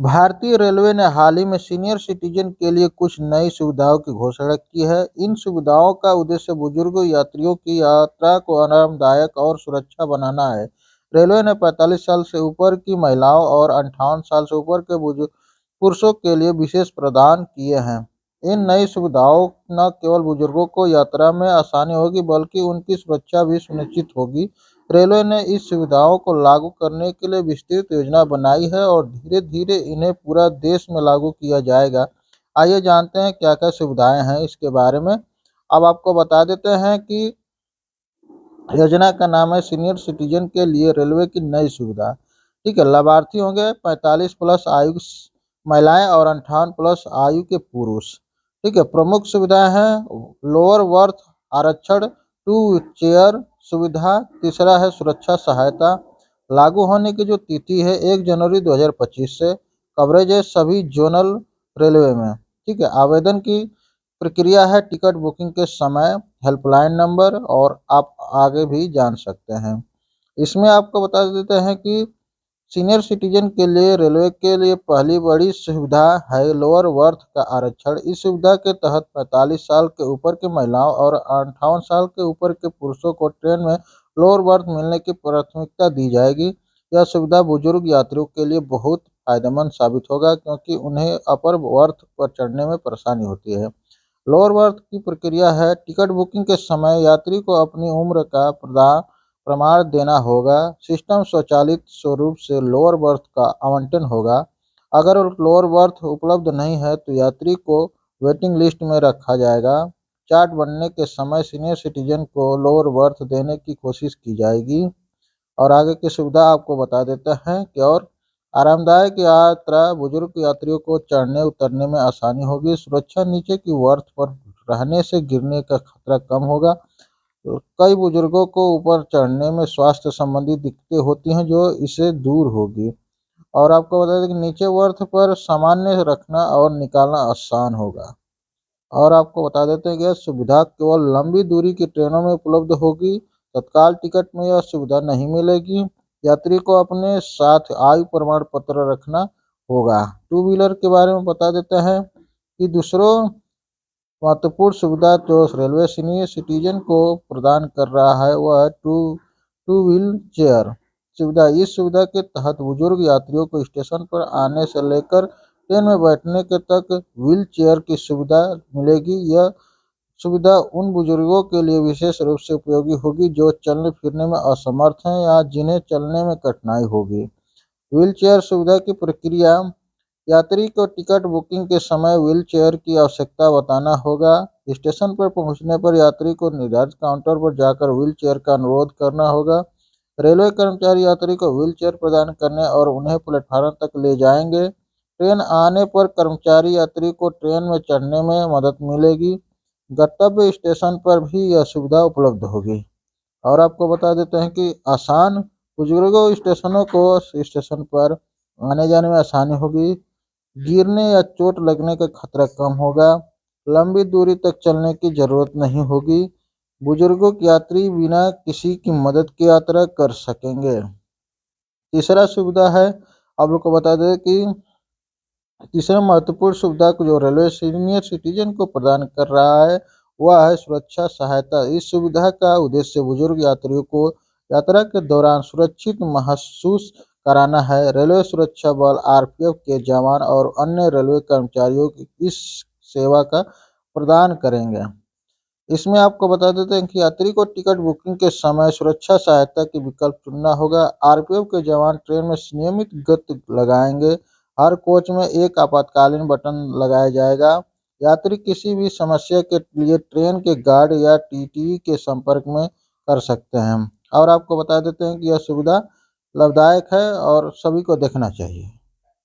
भारतीय रेलवे ने हाल ही में सीनियर सिटीजन के लिए कुछ नई सुविधाओं की घोषणा की है। इन सुविधाओं का उद्देश्य बुजुर्ग यात्रियों की यात्रा को आरामदायक और सुरक्षा बनाना है। रेलवे ने 45 साल से ऊपर की महिलाओं और 58 साल से ऊपर के बुजुर्ग पुरुषों के लिए विशेष प्रावधान किए हैं। इन नई सुविधाओं न केवल बुजुर्गों को यात्रा में आसानी होगी बल्कि उनकी सुरक्षा भी सुनिश्चित होगी। रेलवे ने इस सुविधाओं को लागू करने के लिए विस्तृत योजना बनाई है और धीरे-धीरे इन्हें पूरा देश में लागू किया जाएगा। आइए जानते हैं क्या-क्या सुविधाएं हैं इसके बारे में। अब आपको बता देते हैं कि योजना का नाम है सीनियर सिटीजन के लिए रेलवे की नई सुविधा। ठीक है, लाभार्थी होंगे 45 प्लस आयु महिलाएं और 58 प्लस आयु के पुरुष। ठीक है, प्रमुख सुविधाएं हैं लोअर वर्थ आरक्षण, टू चेयर सुविधा, तीसरा है सुरक्षा सहायता। लागू होने की जो तिथि है 1 जनवरी 2025 से। कवरेज है सभी जोनल रेलवे में। ठीक है, आवेदन की प्रक्रिया है टिकट बुकिंग के समय, हेल्पलाइन नंबर और आप आगे भी जान सकते हैं। इसमें आपको बता देते हैं कि सीनियर सिटीजन के लिए रेलवे के लिए पहली बड़ी सुविधा है लोअर वर्थ का आरक्षण। इस सुविधा के तहत 45 साल के ऊपर की महिलाओं और 58 साल के ऊपर के पुरुषों को ट्रेन में लोअर वर्थ मिलने की प्राथमिकता दी जाएगी। यह सुविधा बुजुर्ग यात्रियों के लिए बहुत फायदेमंद साबित होगा क्योंकि उन्हें अपर वर्थ पर चढ़ने में परेशानी होती है। लोअर बर्थ की प्रक्रिया है टिकट बुकिंग के समय यात्री को अपनी उम्र का प्रमाण देना होगा। सिस्टम स्वचालित स्वरूप से लोअर बर्थ का आवंटन होगा। अगर लोअर बर्थ उपलब्ध नहीं है तो यात्री को वेटिंग लिस्ट में रखा जाएगा। चार्ट बनने के समय सीनियर सिटीजन को लोअर बर्थ देने की कोशिश की जाएगी। और आगे की सुविधा आपको बता देता है कि और आरामदायक यात्रा बुजुर्ग यात्रियों को चढ़ने उतरने में आसानी होगी। सुरक्षा नीचे की वर्थ पर रहने से गिरने का खतरा कम होगा। कई बुजुर्गों को ऊपर चढ़ने में स्वास्थ्य संबंधी दिक्कतें होती हैं जो इससे दूर होगी। और आपको बता दें कि नीचे वर्थ पर सामान्य रखना और निकालना आसान होगा। और आपको बता देते हैं कि यह सुविधा केवल लंबी दूरी की ट्रेनों में उपलब्ध होगी। तत्काल टिकट में यह सुविधा नहीं मिलेगी। यात्री को अपने साथ आयु प्रमाण पत्र रखना होगा। टू व्हीलर के बारे में बता देते हैं कि दूसरों महत्वपूर्ण सुविधा जो रेलवे सीनियर सिटीजन को प्रदान कर रहा है वह टू व्हील चेयर सुविधा। इस सुविधा के तहत बुजुर्ग यात्रियों को स्टेशन पर आने से लेकर ट्रेन में बैठने के तक व्हील चेयर की सुविधा मिलेगी। यह सुविधा उन बुजुर्गों के लिए विशेष रूप से उपयोगी होगी जो चलने फिरने में असमर्थ हैं या जिन्हें चलने में कठिनाई होगी। व्हील चेयर सुविधा की प्रक्रिया यात्री को टिकट बुकिंग के समय व्हील चेयर की आवश्यकता बताना होगा। स्टेशन पर पहुंचने पर यात्री को निर्धारित काउंटर पर जाकर व्हील चेयर का अनुरोध करना होगा। रेलवे कर्मचारी यात्री को व्हील चेयर प्रदान करने और उन्हें प्लेटफार्म तक ले जाएंगे। ट्रेन आने पर कर्मचारी यात्री को ट्रेन में चढ़ने में मदद मिलेगी। गंतव्य स्टेशन पर भी यह सुविधा उपलब्ध होगी। और आपको बता देते हैं कि आसान बुजुर्गों स्टेशन पर आने जाने में आसानी होगी। गिरने या चोट लगने का खतरा कम होगा। लंबी दूरी तक चलने की जरूरत नहीं होगी। बुजुर्गों यात्री बिना किसी की मदद की यात्रा कर सकेंगे। तीसरा सुविधा है आप लोग को बता दें कि तीसरा महत्वपूर्ण सुविधा को जो रेलवे सीनियर सिटीजन को प्रदान कर रहा है वह है सुरक्षा सहायता। इस सुविधा का उद्देश्य बुजुर्ग यात्रियों को यात्रा के दौरान सुरक्षित महसूस कराना है। रेलवे सुरक्षा बल आरपीएफ के जवान और अन्य रेलवे कर्मचारियों की इस सेवा का प्रदान करेंगे। इसमें आपको बता देते हैं कि यात्री को टिकट बुकिंग के समय सुरक्षा सहायता के विकल्प चुनना होगा। आरपीएफ के जवान ट्रेन में नियमित गति लगाएंगे। हर कोच में एक आपातकालीन बटन लगाया जाएगा। यात्री किसी भी समस्या के लिए ट्रेन के गार्ड या टीटी के संपर्क में कर सकते हैं। और आपको बता देते हैं कि यह सुविधा लाभदायक है और सभी को देखना चाहिए।